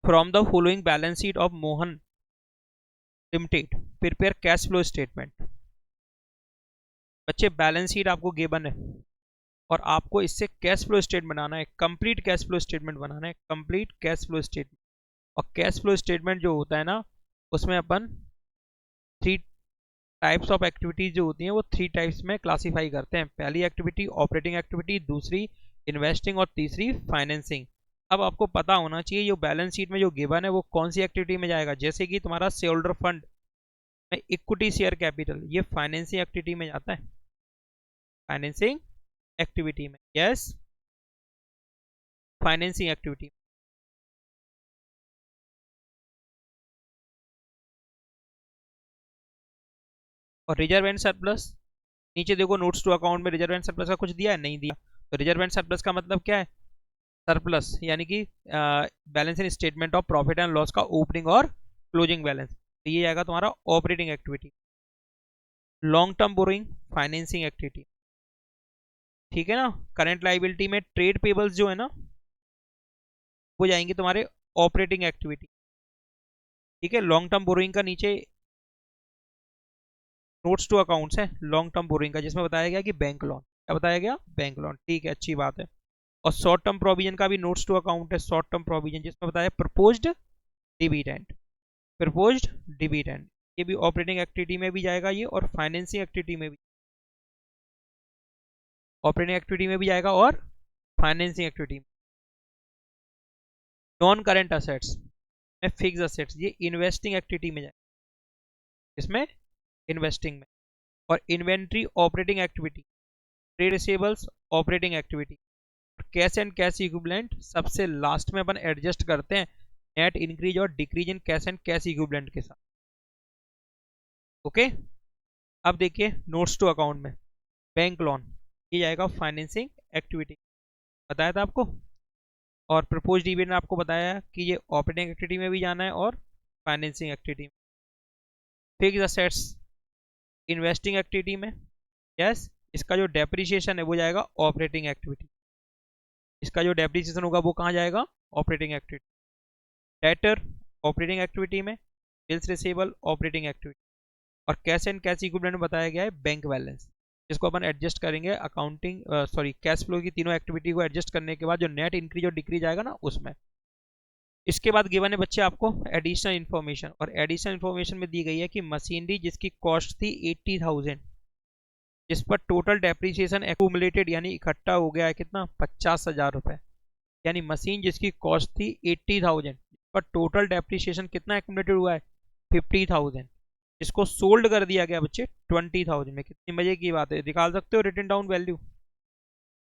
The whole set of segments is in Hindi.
From the following balance sheet of Mohan limited prepare cash flow statement. बच्चे बैलेंस शीट आपको गिवन है और आपको इससे कैश फ्लो स्टेटमेंट बनाना है, कंप्लीट कैश फ्लो स्टेटमेंट बनाना है, कंप्लीट कैश फ्लो स्टेटमेंट। और कैश फ्लो स्टेटमेंट जो होता है ना, उसमें अपन थ्री टाइप्स ऑफ एक्टिविटीज जो होती हैं वो थ्री टाइप्स में क्लासीफाई करते हैं। पहली एक्टिविटी ऑपरेटिंग एक्टिविटी, दूसरी इन्वेस्टिंग और तीसरी फाइनेंसिंग। अब आपको पता होना चाहिए जो बैलेंस शीट में जो गिवन है वो कौन सी एक्टिविटी में जाएगा। जैसे कि तुम्हारा शेयर होल्डर फंड में इक्विटी शेयर कैपिटल, ये फाइनेंसिंग एक्टिविटी में जाता है, फाइनेंसिंग एक्टिविटी में, यस, फाइनेंसिंग एक्टिविटी। और रिजर्व एंड सरप्लस, नीचे देखो नोट्स टू अकाउंट में रिजर्व एंड सरप्लस का कुछ दिया है, नहीं दिया। तो रिजर्व एंड सरप्लस का मतलब क्या है, सरप्लस यानी कि balance in statement of profit and loss का ओपनिंग और क्लोजिंग बैलेंस। तो ये आएगा तुम्हारा operating activity. Long term borrowing, financing activity, ठीक है ना। करंट लाइबिलिटी में ट्रेड पेबल्स जो है ना वो जाएंगे तुम्हारे ऑपरेटिंग एक्टिविटी, ठीक है। लॉन्ग टर्म बोरोइंग का नीचे नोट्स टू अकाउंट्स है लॉन्ग टर्म बोरोइंग का, जिसमें बताया गया कि बैंक लोन, क्या बताया गया, बैंक लोन, ठीक है, अच्छी बात है। और शॉर्ट टर्म प्रोविजन का भी नोट्स टू अकाउंट है, शॉर्ट टर्म प्रोविजन जिसमें बताया प्रपोज्ड डिविडेंड, प्रपोज्ड डिविडेंड, ये भी ऑपरेटिंग एक्टिविटी में भी जाएगा ये, और फाइनेंसिंग एक्टिविटी में भी, ऑपरेटिंग एक्टिविटी में भी जाएगा और फाइनेंसिंग एक्टिविटी में। नॉन करंट असेट्स में फिक्स असेट्स, ये इन्वेस्टिंग एक्टिविटी में जाएगा, इसमें इन्वेस्टिंग में। और inventory operating activity, trade receivables operating activity, cash and cash equivalent सबसे लास्ट में अपन एडजस्ट करते हैं नेट इंक्रीज और decrease in cash and cash equivalent के साथ, ओके। अब देखिए नोट्स टू अकाउंट में बैंक लोन, ये जाएगा फाइनेंसिंग एक्टिविटी, बताया था आपको। और प्रपोज डिविडेंड आपको बताया कि ये ऑपरेटिंग एक्टिविटी में भी जाना है और फाइनेंसिंग एक्टिविटी में। फिक्स असेट्स इन्वेस्टिंग एक्टिविटी में, यस। इसका जो डेप्रिसिएशन है वो जाएगा ऑपरेटिंग एक्टिविटी, इसका जो डेप्रिसिएशन होगा वो कहाँ जाएगा, operating activity. Debtor operating activity में, बिल्स रिसीवेबल ऑपरेटिंग एक्टिविटी। और कैश एंड कैश इक्विवेलेंट में बताया गया है बैंक बैलेंस, जिसको अपन एडजस्ट करेंगे अकाउंटिंग सॉरी कैश फ्लो की तीनों एक्टिविटी को एडजस्ट करने के बाद जो नेट इंक्रीज और डिक्रीज आएगा ना उसमें। इसके बाद गिवन है बच्चे आपको एडिशनल इन्फॉर्मेशन, और एडिशनल इन्फॉर्मेशन में दी गई है कि मशीनरी जिसकी कॉस्ट थी 80,000, जिस पर टोटल डेप्रीसिएशन एक्यूमुलेटेड यानी इकट्ठा हो गया है कितना, 50,000 रुपए। यानी मशीन जिसकी कॉस्ट थी 80,000 पर टोटल डेप्रीसिएशन कितना एक्यूमुलेटेड हुआ है, 50,000, इसको सोल्ड कर दिया गया बच्चे 20,000 में। कितनी मजे की बात है, निकाल सकते हो रिटन डाउन वैल्यू।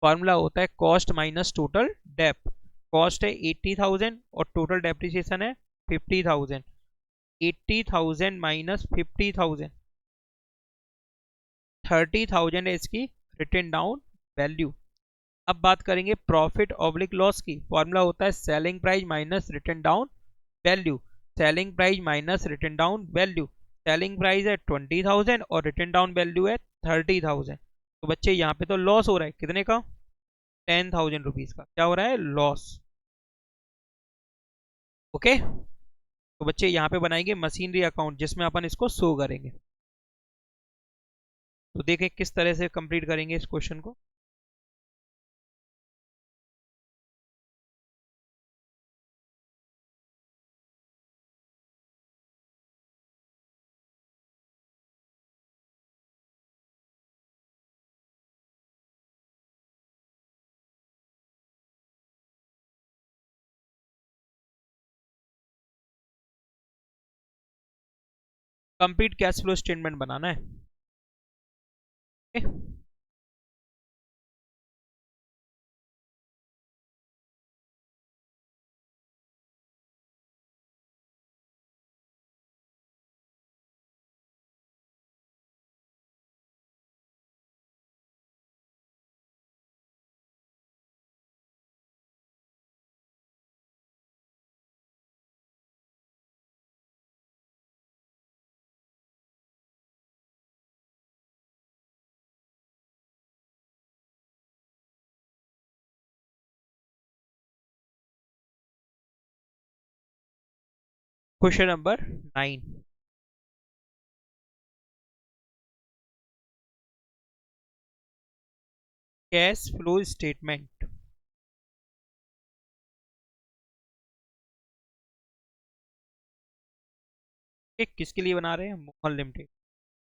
फॉर्मूला होता है cost minus total dep. Cost है 80,000 और टोटल डेप्रिसिएशन है 50,000। 80,000 माइनस 50,000, 30,000 है इसकी रिटन डाउन वैल्यू। अब बात करेंगे प्रॉफिट ऑब्लिक लॉस की। फॉर्मूला होता है selling price minus written down value. Selling price minus written down value, selling price है 20,000 और रिटन डाउन वैल्यू है 30,000। तो बच्चे यहाँ पे तो लॉस हो रहा है कितने का, 10,000 रुपीज का, क्या हो रहा है, लॉस, ओके। तो बच्चे यहाँ पे बनाएंगे मशीनरी अकाउंट जिसमें अपन इसको शो करेंगे। तो देखें किस तरह से कंप्लीट करेंगे इस क्वेश्चन को। कंप्लीट कैश फ्लो स्टेटमेंट बनाना है, okay? Question number 9, cash flow statement किसके लिए बना रहे हैं? मोहन लिमिटेड।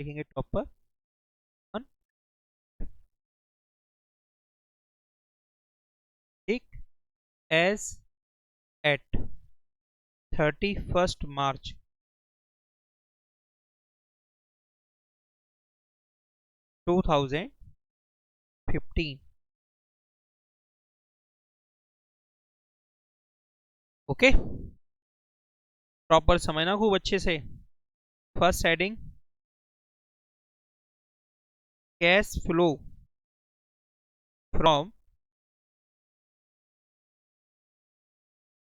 लिखेंगे टॉप पर मोहन, ठीक, एज एट 31 मार्च 2015। ओके, प्रॉपर समझना खूब अच्छे से। First heading, cash flow from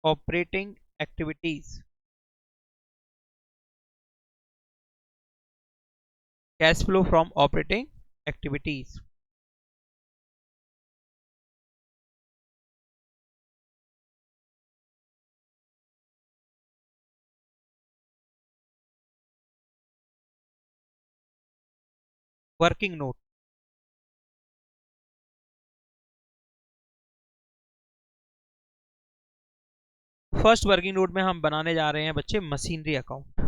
operating activities. Cash flow from operating activities. Working note, first working note में हम बनाने जा रहे हैं बच्चे मशीनरी अकाउंट।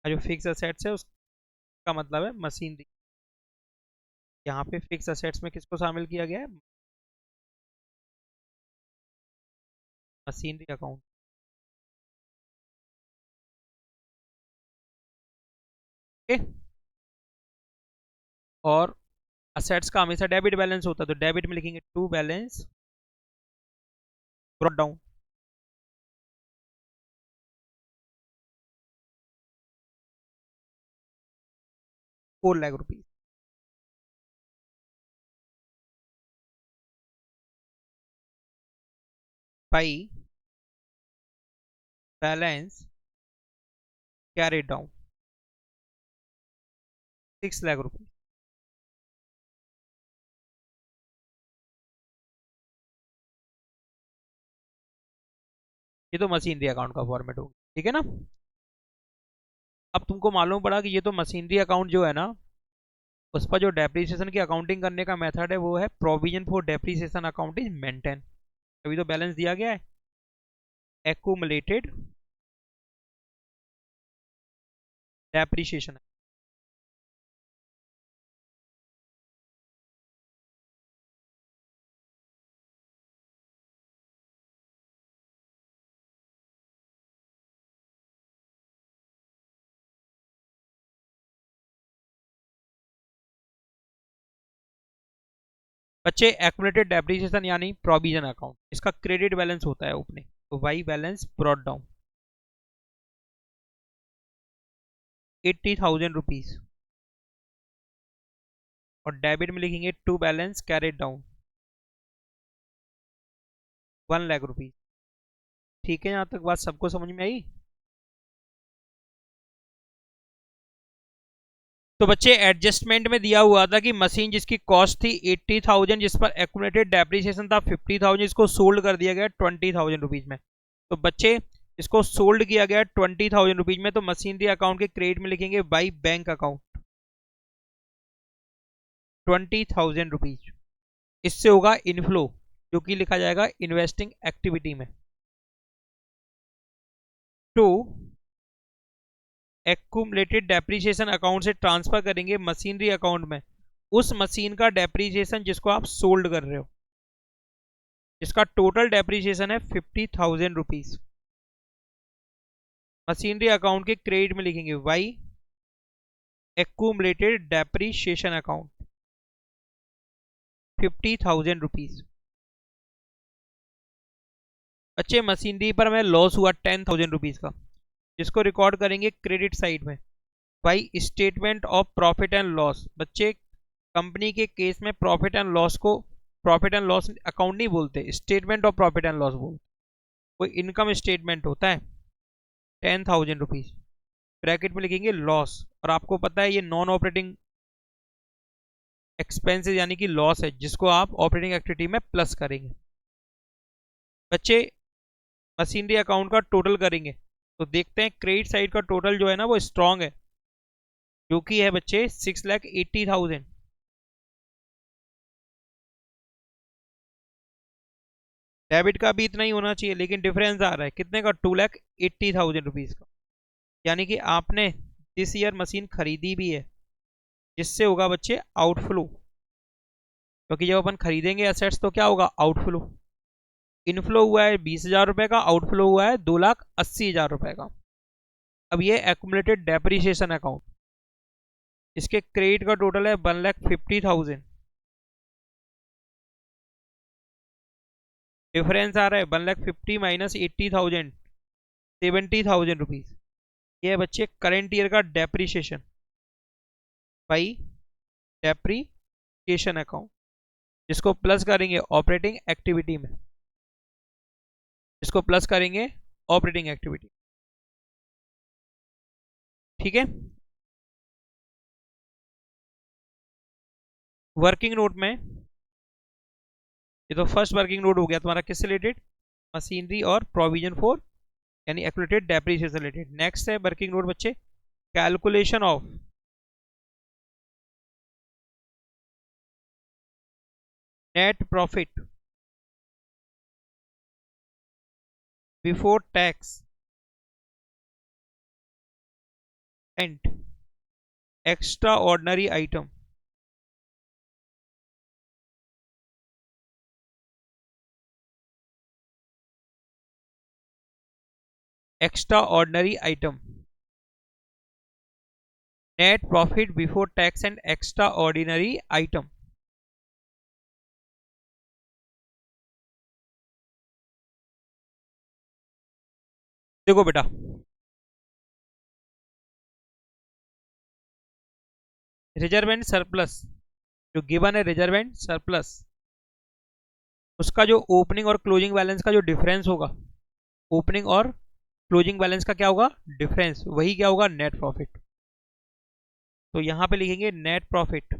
जो फिक्स असेट्स है उसका मतलब है मशीनरी। यहाँ पे फिक्स असेट्स में किसको शामिल किया गया है? Machinery account. ओके, और असेट्स का हमेशा डेबिट बैलेंस होता है, तो डेबिट में लिखेंगे to balance brought down. 4 lakh rupees by balance carry down 6 lakh rupees. ये तो मशीनरी अकाउंट का फॉर्मेट होगा, ठीक है ना। अब तुमको मालूम पड़ा कि ये तो मशीनरी अकाउंट जो है ना, उस पर जो डेप्रीसिएशन की अकाउंटिंग करने का मेथड है वो है provision for depreciation account is maintain. अभी तो बैलेंस दिया गया है, एक्यूमुलेटेड डेप्रीसिएशन। बच्चे एक्यूमुलेटेड डेप्रीसिएशन यानी प्रोविजन अकाउंट, इसका क्रेडिट बैलेंस होता है ओपनिंग, तो by balance brought down 80,000 rupees, और डेबिट में लिखेंगे to balance carried down 1 lakh rupees. ठीक है, यहाँ तक बात सबको समझ में आई? तो बच्चे एडजस्टमेंट में दिया हुआ था कि मशीन जिसकी कॉस्ट थी 80,000, जिस पर एक्यूमुलेटेड डेप्रिसिएशन था 50,000, इसको सोल्ड कर दिया गया 20,000 रुपीज में। तो बच्चे इसको सोल्ड किया गया 20,000 रुपीज में, तो मशीनरी अकाउंट के क्रेडिट में लिखेंगे बाई बैंक अकाउंट 20,000 रुपीज। इससे होगा इनफ्लो, जो कि लिखा जाएगा इन्वेस्टिंग एक्टिविटी में। टू एक्यूमुलेटेड डेप्रिसिएशन अकाउंट से ट्रांसफर करेंगे मशीनरी अकाउंट में उस मशीन का डेप्रिसिएशन जिसको आप सोल्ड कर रहे हो, जिसका टोटल डेप्रिसिएशन है 50,000 रुपीज। मशीनरी अकाउंट के क्रेडिट में लिखेंगे by accumulated depreciation account 50,000 rupees. अच्छे मशीनरी पर हमें लॉस हुआ 10,000 रुपीज का, जिसको रिकॉर्ड करेंगे क्रेडिट साइड में by statement of profit and loss. बच्चे कंपनी के केस में प्रॉफिट एंड लॉस को प्रॉफिट एंड लॉस अकाउंट नहीं बोलते, statement of profit and loss बोलते। कोई इनकम स्टेटमेंट होता है 10,000 रुपीज, ब्रैकेट में लिखेंगे लॉस, और आपको पता है ये नॉन ऑपरेटिंग एक्सपेंसेस यानी कि लॉस है, जिसको आप ऑपरेटिंग एक्टिविटी में प्लस करेंगे। बच्चे मशीनरी अकाउंट का टोटल करेंगे तो देखते हैं क्रेडिट साइड का टोटल जो है ना वो स्ट्रांग है, जो कि है बच्चे 6,80,000। डेबिट का भी इतना ही होना चाहिए, लेकिन डिफरेंस आ रहा है कितने का, 2,80,000 रुपीज का। यानी कि आपने दिस ईयर मशीन खरीदी भी है, जिससे होगा बच्चे आउटफ्लो, क्योंकि जब अपन खरीदेंगे एसेट्स तो क्या होगा, आउटफ्लो। इनफ्लो हुआ है 20,000 रुपए का, आउटफ्लो हुआ है 2,80,000 रुपए का। अब ये एक्यूमुलेटेड डेप्रिसिएशन अकाउंट, इसके क्रेडिट का टोटल है 1,50,000। डिफरेंस आ रहा है 1,50,000 माइनस 80,000, 70,000 रुपीज। ये है बच्चे करेंट ईयर का डेप्रिसिएशन बाई डेप्रिसिएशन अकाउंट, जिसको प्लस करेंगे ऑपरेटिंग एक्टिविटी में, इसको प्लस करेंगे ऑपरेटिंग एक्टिविटी। ठीक है। वर्किंग नोट में ये तो फर्स्ट वर्किंग नोट हो गया तुम्हारा किससे रिलेटेड, मशीनरी और प्रोविजन फॉर यानी एक्यूमुलेटेड डेप्रिसिएशन रिलेटेड। नेक्स्ट है वर्किंग नोट बच्चे, calculation of net profit before tax and extraordinary item. Extra ordinary item, net profit before tax and extra ordinary item. देखो बेटा, रिजर्व एंड सरप्लस जो गिवन है, रिजर्व एंड सरप्लस, उसका जो ओपनिंग और क्लोजिंग बैलेंस का जो डिफरेंस होगा, ओपनिंग और क्लोजिंग बैलेंस का क्या होगा डिफरेंस, वही क्या होगा नेट प्रॉफिट। तो यहां पे लिखेंगे नेट प्रॉफिट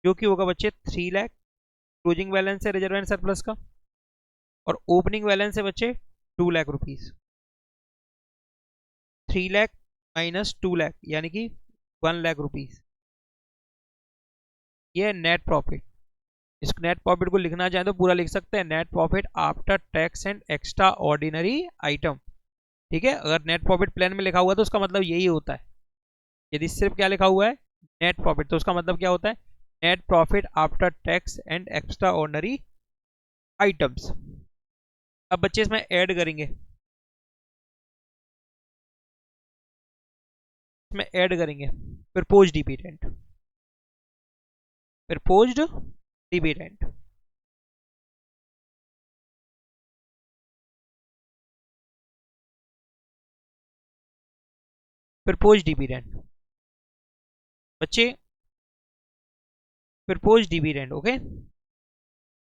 जो कि होगा बच्चे 3 लाख, क्लोजिंग बैलेंस है रिजर्व एंड सरप्लस का, और ओपनिंग बैलेंस है बच्चे 2 लाख रुपीज। 3 लाख माइनस 2 लाख यानी कि 1 लाख रुपीज, ये है नेट प्रॉफिट। इस नेट प्रॉफिट को लिखना चाहें तो पूरा लिख सकते हैं, net profit after tax and extra ordinary item. ठीक है, अगर नेट प्रॉफिट प्लान में लिखा हुआ है तो उसका मतलब यही होता है। यदि सिर्फ क्या लिखा हुआ है नेट प्रॉफिट, तो उसका मतलब क्या होता है, net profit after tax and extraordinary items. अब बच्चे इसमें ऐड करेंगे, इसमें ऐड करेंगे propose dividend, proposed dividend. Propose dividend बच्चे, propose dividend okay.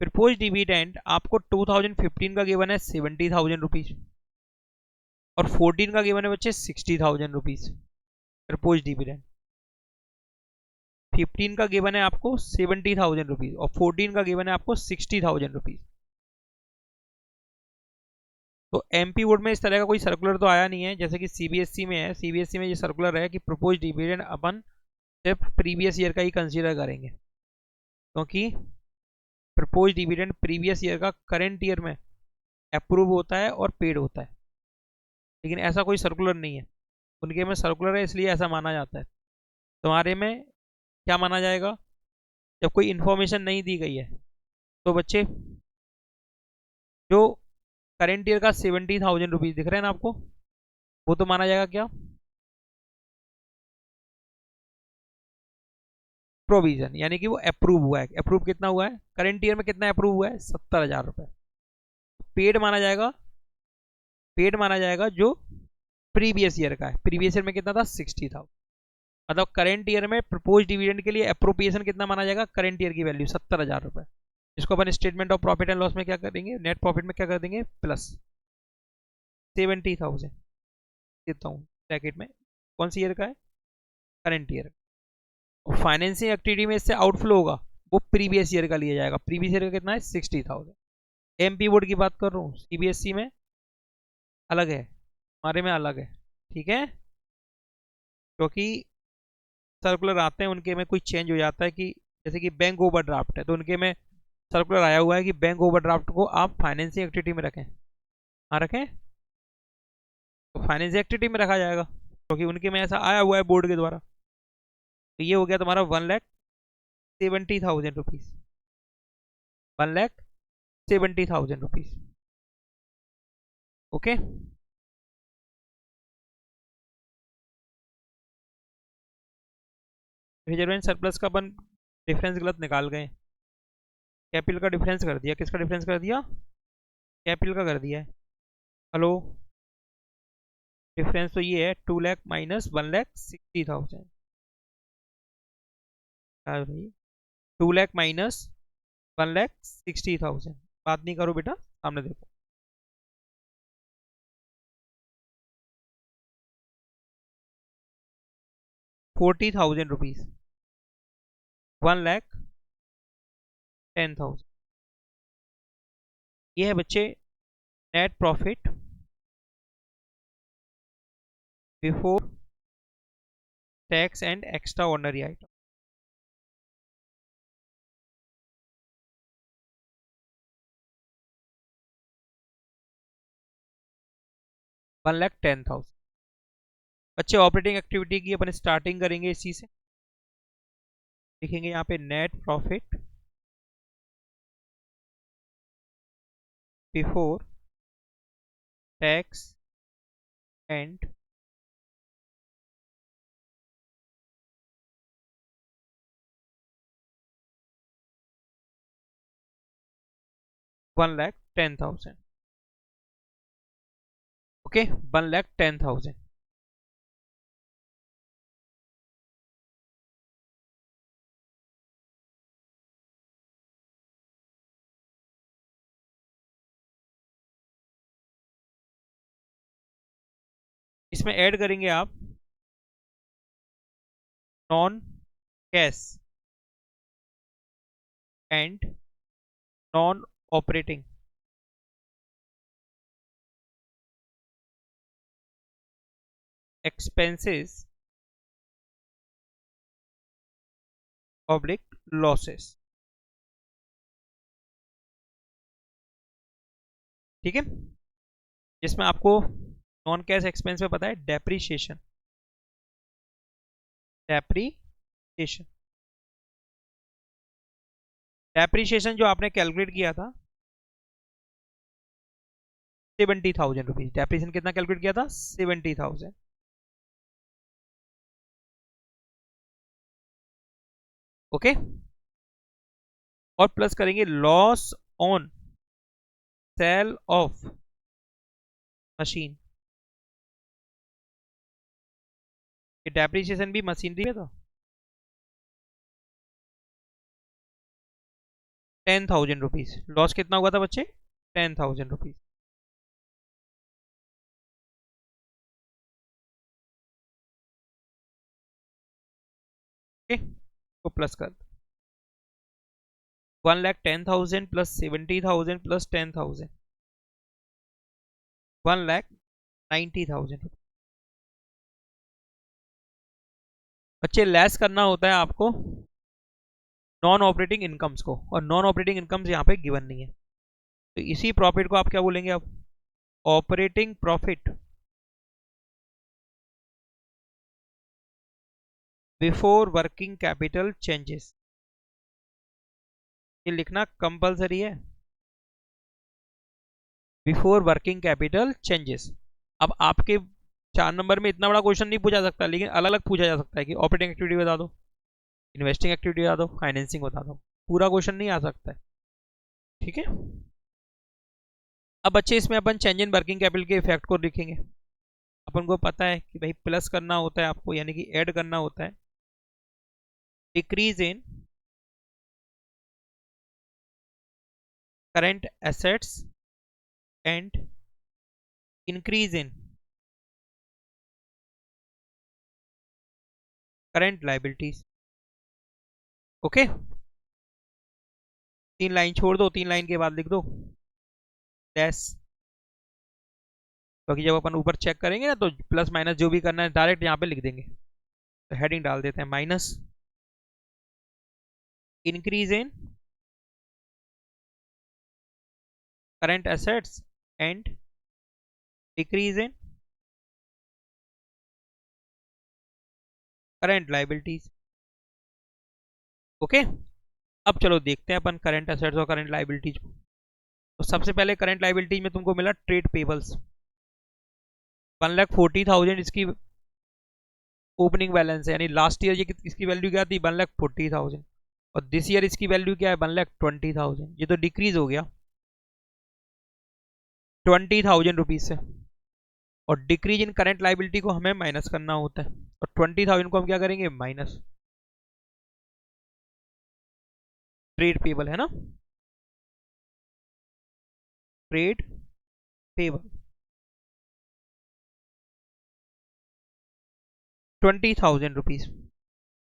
Propose dividend आपको 2015 का गिवन है 70,000 रुपीज, और 14 का गिवन है बच्चे 60,000 रुपीज। प्रपोज डिविडेंड 15 का गिवन है आपको 70,000 रुपीज, और 14 का गिवन है आपको 60,000 रुपीज। तो एमपी बोर्ड में इस तरह का कोई सर्कुलर तो आया नहीं है, जैसे कि सीबीएसई में है। सीबीएसई में ये सर्कुलर है कि प्रपोज डिविडेंड अपन सिर्फ प्रीवियस ईयर का ही कंसीडर करेंगे, क्योंकि प्रपोज डिविडेंड प्रीवियस ईयर का करंट ईयर में अप्रूव होता है और पेड होता है, लेकिन ऐसा कोई सर्कुलर नहीं है। उनके में सर्कुलर है इसलिए ऐसा माना जाता है। तुम्हारे में क्या माना जाएगा, जब कोई इन्फॉर्मेशन नहीं दी गई है तो बच्चे जो करेंट ईयर का 70,000 रुपीज दिख रहे हैं ना आपको, वो तो माना जाएगा क्या, प्रोविजन, यानी कि वो अप्रूव हुआ है। अप्रूव कितना हुआ है करेंट ईयर में, कितना अप्रूव हुआ है 70,000 रुपये। पेड माना जाएगा, पेड माना जाएगा जो प्रीवियस ईयर का है। प्रीवियस ईयर में कितना था 60,000, मतलब करंट ईयर में प्रपोज डिविडेंड के लिए अप्रोप्रिएशन कितना माना जाएगा, करंट ईयर की वैल्यू 70,000 रुपये, जिसको अपन statement of profit and loss में क्या करेंगे, नेट प्रॉफिट में क्या कर देंगे प्लस 70,000 देता हूँ ब्रैकेट में। कौन सी ईयर का है, करंट ईयर। और फाइनेंसिंग एक्टिविटी में इससे आउटफ्लो होगा वो प्रीवियस ईयर का लिया जाएगा। प्रीवियस ईयर का कितना है? 60,000। एमपी बोर्ड की बात कर रहा हूँ, सीबीएसई में अलग है, हमारे में अलग है। ठीक है, क्योंकि सर्कुलर आते हैं उनके में कुछ चेंज हो जाता है कि जैसे कि बैंक ओवरड्राफ्ट है तो उनके में सर्कुलर आया हुआ है कि बैंक ओवरड्राफ्ट को आप फाइनेंसिंग एक्टिविटी में रखें। हाँ रखें, तो फाइनेंसिंग एक्टिविटी में रखा जाएगा क्योंकि उनके में ऐसा आया हुआ है बोर्ड के द्वारा। तो ये हो गया तुम्हारा 1,70,000 rupees, 1,70,000 rupees. Okay, reserve and surplus का अपन डिफरेंस गलत निकाल गए। कैपिटल का डिफरेंस कर दिया, किसका डिफरेंस कर दिया? कैपिटल का कर दिया है। हेलो, डिफरेंस तो ये है 2 लाख माइनस 1,60,000। भाई 2 लाख माइनस 1,60,000, बात नहीं करो बेटा, सामने देखो। 40,000 रुपीज़, 1,10,000। ये है बच्चे net profit before tax and extraordinary item. One lakh 10,000। बच्चे ऑपरेटिंग एक्टिविटी की अपन स्टार्टिंग करेंगे इसी से। लिखेंगे यहाँ पे net profit before tax and one lakh 10,000। Okay, 1,10,000। इसमें ऐड करेंगे आप non cash and non operating expenses oblique losses. ठीक है, जिसमें आपको नॉन कैश एक्सपेंस में पता है डेप्रीशिएशन, डेप्रीशिएशन, डेप्रीशिएशन जो आपने कैलकुलेट किया था 70,000 रुपीज। डेप्रीशिएशन कितना कैलकुलेट किया था? 70,000। ओके, और प्लस करेंगे loss on sale of machine. ये डेप्रीशिएशन भी मशीनरी में था। 10,000 रुपीज लॉस कितना हुआ था बच्चे? 10,000 रुपीज। ओके, तो प्लस कर 1,10,000 प्लस 70,000 प्लस 10,000, 1,90,000। बच्चे लेस करना होता है आपको नॉन ऑपरेटिंग इनकम्स को, और नॉन ऑपरेटिंग इनकम्स यहाँ पे गिवन नहीं है, तो इसी प्रॉफिट को आप क्या बोलेंगे अब? Operating profit before working capital changes. ये लिखना कंपलसरी है, बिफोर वर्किंग कैपिटल चेंजेस। अब आपके 4 नंबर में इतना बड़ा क्वेश्चन नहीं पूछा सकता, लेकिन अलग अलग पूछा जा सकता है कि ऑपरेटिंग एक्टिविटी बता दो, इन्वेस्टिंग एक्टिविटी बता दो, फाइनेंसिंग बता दो, पूरा क्वेश्चन नहीं आ सकता है। ठीक है, अब बच्चे इसमें अपन चेंज इन वर्किंग कैपिटल के इफेक्ट को लिखेंगे। अपन को पता है कि भाई प्लस करना होता है आपको, यानी कि ऐड करना होता है decrease in current assets and increase in current liabilities. Okay, 3 line छोड़ दो, 3 लाइन के बाद लिख दो डैश, क्योंकि जब अपन ऊपर चेक करेंगे ना तो प्लस माइनस जो भी करना है डायरेक्ट यहाँ पे लिख देंगे। तो हेडिंग डाल देते हैं minus increase in current assets and decrease in current liabilities. Okay, अब चलो देखते हैं अपन करंट एसेट्स और करंट लाइबिलिटीज को। तो सबसे पहले करंट लाइबिलिटीज में तुमको मिला ट्रेड पेबल्स 1,40,000 इसकी ओपनिंग बैलेंस है, यानी लास्ट ईयर ये इसकी वैल्यू क्या थी 1,40,000 और दिस ईयर इसकी वैल्यू क्या है 1,20,000। ये तो डिक्रीज हो गया 20,000 रुपीज से। और डिक्रीज इन करंट लाइबिलिटी को हमें माइनस करना होता है, और 20,000 को हम क्या करेंगे माइनस, ट्रेड पेबल है ना, ट्रेड पेबल 20,000 रुपीज।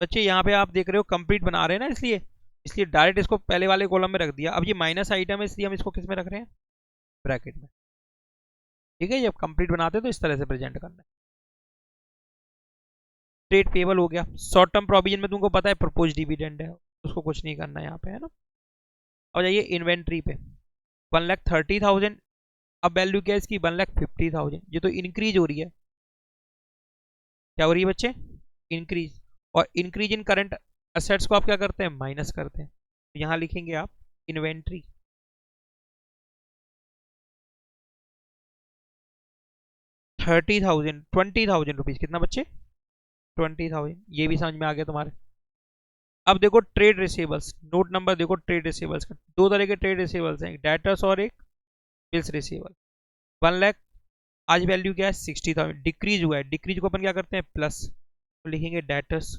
बच्चे यहाँ पे आप देख रहे हो कंप्लीट बना रहे हैं ना, इसलिए इसलिए डायरेक्ट इसको पहले वाले कॉलम में रख दिया। अब ये माइनस आइटम है इसलिए हम इसको किस में रख रहे हैं ब्रैकेट में। ठीक है, जब कंप्लीट बनाते हैं तो इस तरह से प्रेजेंट करना है। ट्रेड पेबल हो गया। शॉर्ट टर्म प्रोविजन में तुमको पता है प्रपोज डिविडेंड है, उसको कुछ नहीं करना है यहाँ पे, है ना। अब जाइए इन्वेंट्री पे 1,30,000। अब वैल्यू क्या है इसकी 1,50,000। ये तो इंक्रीज हो रही है, क्या हो रही है बच्चे इंक्रीज। और इंक्रीज इन करंट असेट्स को आप क्या करते हैं माइनस करते हैं। तो यहाँ लिखेंगे आप इन्वेंट्री 30,000 20,000 रुपीज। कितना बच्चे 20,000। ये भी समझ में आ गया तुम्हारे। अब देखो ट्रेड रिसीवेबल्स, नोट नंबर देखो ट्रेड रिसीवेबल्स का। दो तरह के ट्रेड रिसीवेबल्स हैं, एक डेटर्स और एक बिल्स रिसीवेबल। 1,00,000 आज वैल्यू क्या है 60,000, डिक्रीज हुआ है। डिक्रीज को अपन क्या करते हैं प्लस, तो लिखेंगे डेटर्स।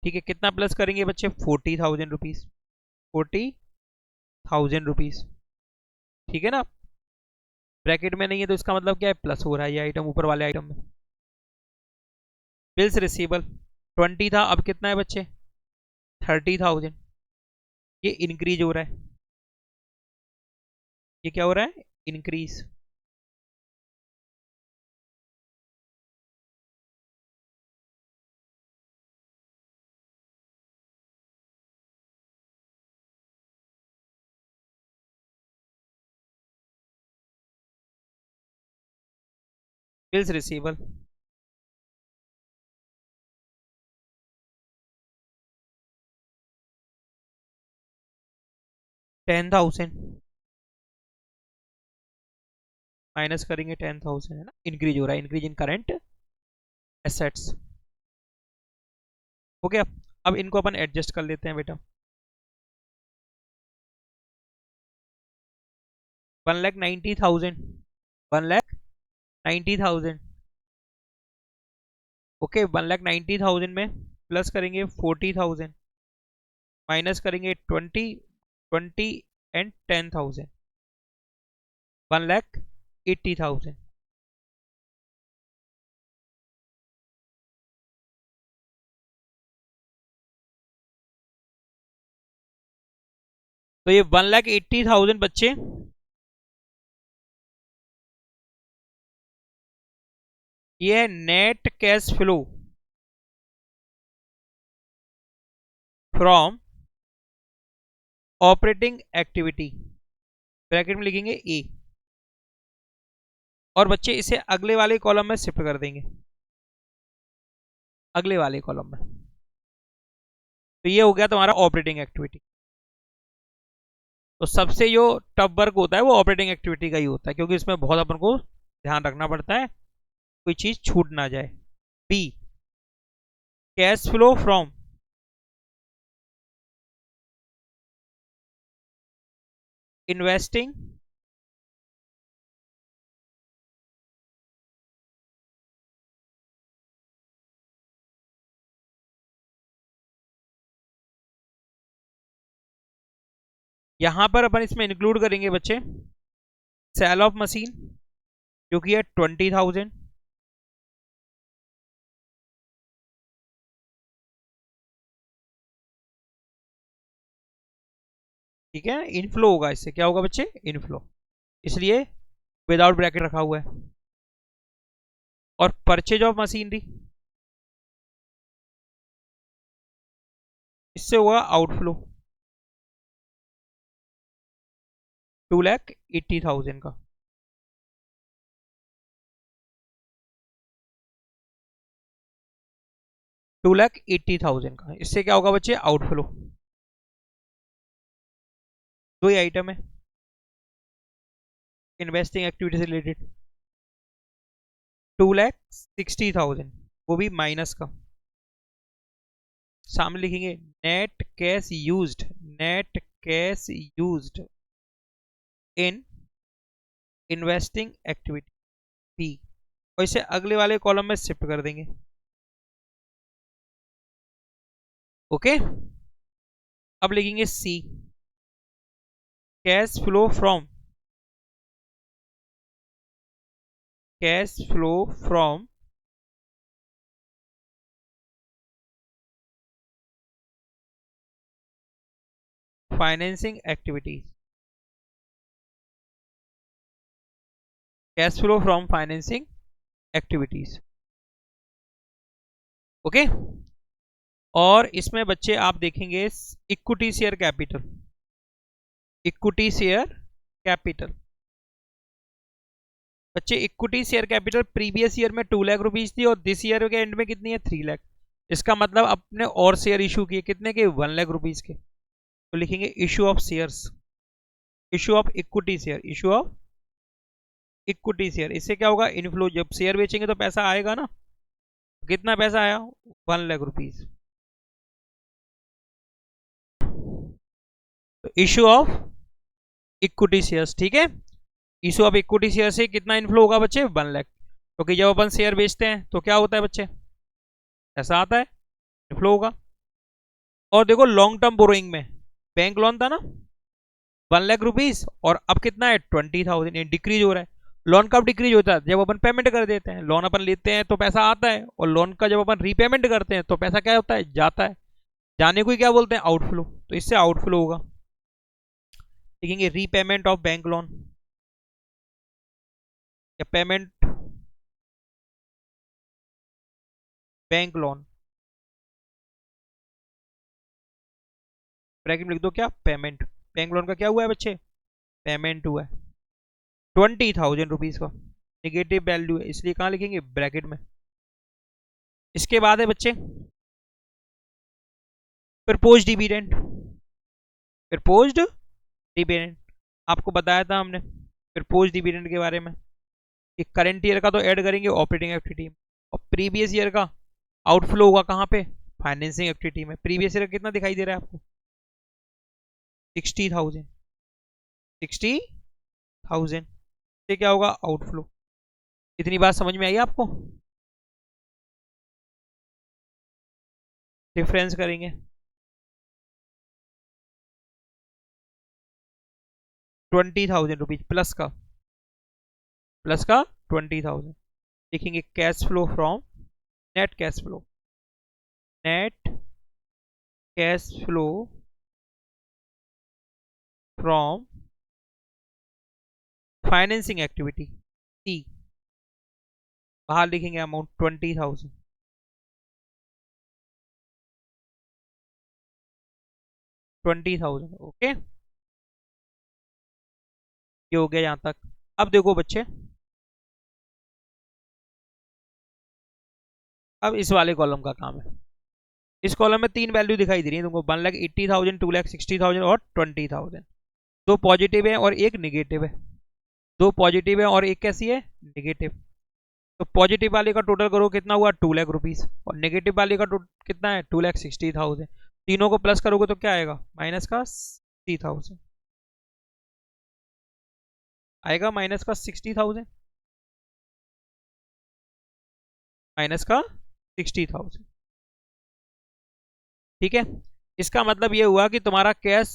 ठीक है, कितना प्लस करेंगे बच्चे 40,000 रुपीज, 40,000 रुपीज। ठीक है ना, ब्रैकेट में नहीं है तो इसका मतलब क्या है प्लस हो रहा है ये आइटम ऊपर वाले आइटम में। बिल्स रिसीवेबल 20 था, अब कितना है बच्चे 30,000। ये इंक्रीज हो रहा है, ये क्या हो रहा है इंक्रीज। बिल्स रिसीवेबल 10,000 माइनस करेंगे 10,000, है ना, इंक्रीज हो रहा है, इंक्रीज इन करंट एसेट्स। हो गया। अब इनको अपन एडजस्ट कर लेते हैं बेटा। 1,90,000, 1,90,000। ओके, 1,90,000 में प्लस करेंगे 40,000, माइनस करेंगे 20 एंड 10,000, 1,80,000। तो ये 1,80,000 बच्चे ये है net cash flow from operating activity, bracket में लिखेंगे ए। और बच्चे इसे अगले वाले कॉलम में शिफ्ट कर देंगे, अगले वाले कॉलम में। तो ये हो गया तुम्हारा ऑपरेटिंग एक्टिविटी। तो सबसे जो टफ वर्क होता है वो ऑपरेटिंग एक्टिविटी का ही होता है, क्योंकि इसमें बहुत अपन को ध्यान रखना पड़ता है कोई चीज छूट ना जाए। B cash flow from investing यहां पर अपन इसमें इंक्लूड करेंगे बच्चे सेल ऑफ मशीन जो कि है 20,000, ठीक है, इनफ्लो होगा, इससे क्या होगा बच्चे, इनफ्लो, इसलिए विदाउट ब्रैकेट रखा हुआ है। और परचेज ऑफ मशीनरी, इससे होगा आउटफ्लो 2,80,000 का। $2,80,000 का, इससे क्या होगा बच्चे, आउटफ्लो। दो ही आइटम है इन्वेस्टिंग एक्टिविटी से रिलेटेड। 2,60,000 वो भी माइनस का, सामने लिखेंगे net cash used, net cash used in investing activity P, और इसे अगले वाले कॉलम में शिफ्ट कर देंगे। ओके, अब लिखेंगे C, cash flow from, cash flow from financing activities, cash flow from financing activities. Okay, और इसमें बच्चे आप देखेंगे equity share capital, equity share capital, बच्चे equity share capital previous year में 2 लाख रुपीज थी और दिस ईयर के एंड में कितनी है, 3 लाख। इसका मतलब अपने और शेयर इशू किए कितने के, 1 लाख रुपीज के। तो लिखेंगे issue of shares, issue of equity share, issue of equity share. इससे क्या होगा, इनफ्लो, जब शेयर बेचेंगे तो पैसा आएगा ना, कितना पैसा आया, 1 लाख रुपीज। तो इशू ऑफ इक्विटी शेयर्स, ठीक है, इशू ऑफ इक्विटी शेयर से कितना इनफ्लो होगा बच्चे, 1 लाख। क्योंकि जब अपन शेयर बेचते हैं तो क्या होता है बच्चे, ऐसा आता है, इनफ्लो होगा। और देखो लॉन्ग टर्म बोरोइंग में बैंक लोन था ना 1 लाख रुपीज, और अब कितना है 20,000, डिक्रीज हो रहा है। लोन कब डिक्रीज होता है, जब अपन पेमेंट कर देते हैं, लोन अपन लेते हैं तो पैसा आता है, और लोन का जब अपन रीपेमेंट करते हैं तो पैसा क्या होता है, जाता है। जाने को ही क्या बोलते हैं, आउटफ्लो, तो इससे आउटफ्लो होगा। लिखेंगे रीपेमेंट ऑफ बैंक लोन, या पेमेंट बैंक लोन, ब्रैकेट में लिख दो क्या, पेमेंट, बैंक लोन का क्या हुआ है बच्चे, पेमेंट हुआ है 20,000 रुपीज का, निगेटिव वैल्यू है, इसलिए कहाँ लिखेंगे, ब्रैकेट में। इसके बाद है बच्चे प्रपोज डिविडेंड, प्रपोज्ड डिविडेंड, आपको बताया था हमने प्रपोज डिविडेंड के बारे में कि करंट ईयर का तो ऐड करेंगे ऑपरेटिंग एक्टिविटी में, और प्रीवियस ईयर का आउटफ्लो होगा कहाँ पे, फाइनेंसिंग एक्टिविटी में। प्रीवियस ईयर कितना दिखाई दे रहा है आपको, 60,000, 60,000 से क्या होगा, आउटफ्लो। इतनी बात समझ में आई आपको, डिफरेंस करेंगे 20,000 रुपीज प्लस का, प्लस का 20,000। लिखेंगे cash flow from, net cash flow, net cash flow from financing activity C, बाहर लिखेंगे अमाउंट 20,000, 20,000। ओके, ये हो गया यहां तक। अब देखो बच्चे, अब इस वाले कॉलम का काम है। इस कॉलम में 3 वैल्यू दिखाई दे रही है तुमको, 1,80,000, 2,60,000 और 20,000। दो पॉजिटिव है और एक निगेटिव है, दो पॉजिटिव है और एक कैसी है, निगेटिव। तो पॉजिटिव वाले का टोटल करो कितना हुआ, 2 लाख रुपीज, और नेगेटिव वाले का कितना है, 2,60,000। तीनों को प्लस करोगे तो क्या आएगा, माइनस का 60,000 आएगा, माइनस का 60,000, माइनस का 60,000। ठीक है, इसका मतलब ये हुआ कि तुम्हारा कैश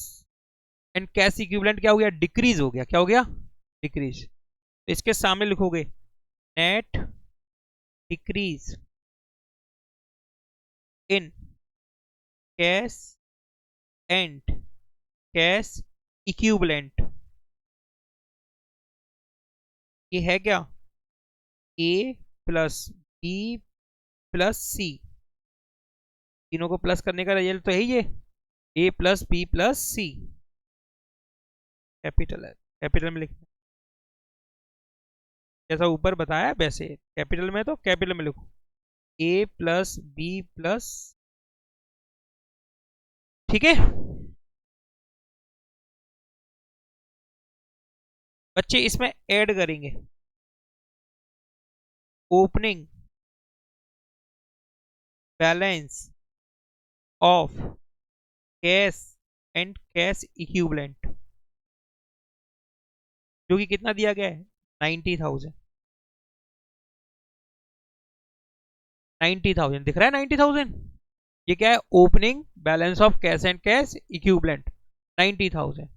एंड कैश इक्विवेलेंट क्या हो गया, डिक्रीज हो गया, क्या हो गया, डिक्रीज। तो इसके सामने लिखोगे net decrease in cash and cash equivalent ये है क्या, ए प्लस बी प्लस सी, तीनों को प्लस करने का रिजल्ट तो है ये, ए प्लस बी प्लस सी। कैपिटल है, कैपिटल में लिखना जैसा ऊपर बताया वैसे, कैपिटल में तो कैपिटल में लिखो, ए प्लस बी प्लस, ठीक है बच्चे। इसमें ऐड करेंगे opening balance of cash and cash equivalent, जो कि कितना दिया गया है 90,000, 90,000 दिख रहा है 90,000। ये क्या है, opening balance of cash and cash equivalent 90,000।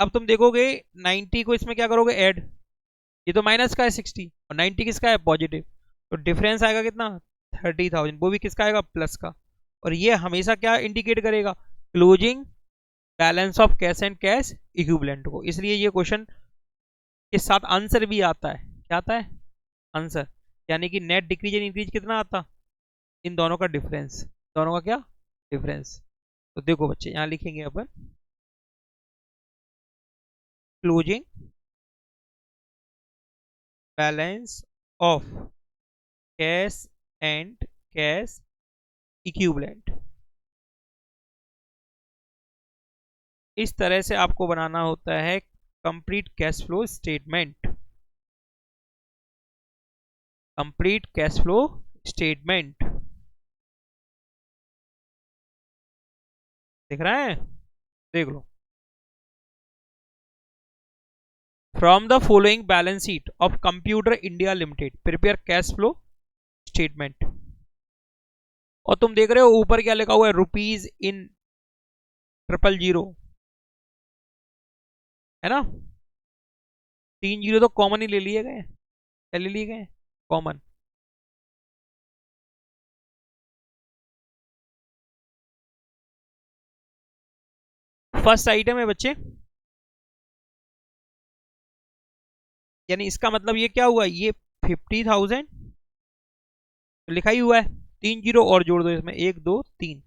अब तुम देखोगे 90 को इसमें क्या करोगे ऐड, ये तो माइनस का है 60 और 90 किसका है पॉजिटिव, तो डिफरेंस आएगा कितना 30,000, वो भी किसका आएगा प्लस का। और ये हमेशा क्या इंडिकेट करेगा, closing balance of cash and cash equivalent को। इसलिए ये क्वेश्चन के साथ आंसर भी आता है, क्या आता है आंसर, यानी कि नेट डिक्रीज एंड इंक्रीज कितना आता, इन दोनों का डिफरेंस, दोनों का क्या डिफरेंस। तो देखो बच्चे यहाँ लिखेंगे अपन closing balance of cash and cash equivalent. इस तरह से आपको बनाना होता है complete cash flow statement, complete cash flow statement. दिख रहा है, देख लो। From the following balance sheet of computer India limited prepare cash flow statement. और तुम देख रहे हो ऊपर क्या लिखा हुआ है, रुपीज इन 000, है ना, 3 जीरो तो कॉमन ही ले लिए गए, क्या ले लिए गए कॉमन। फर्स्ट आइटम है बच्चे, यानी इसका मतलब ये क्या हुआ, ये 50,000 लिखा ही हुआ है, 3 जीरो और जोड़ दो इसमें, 1 2 3,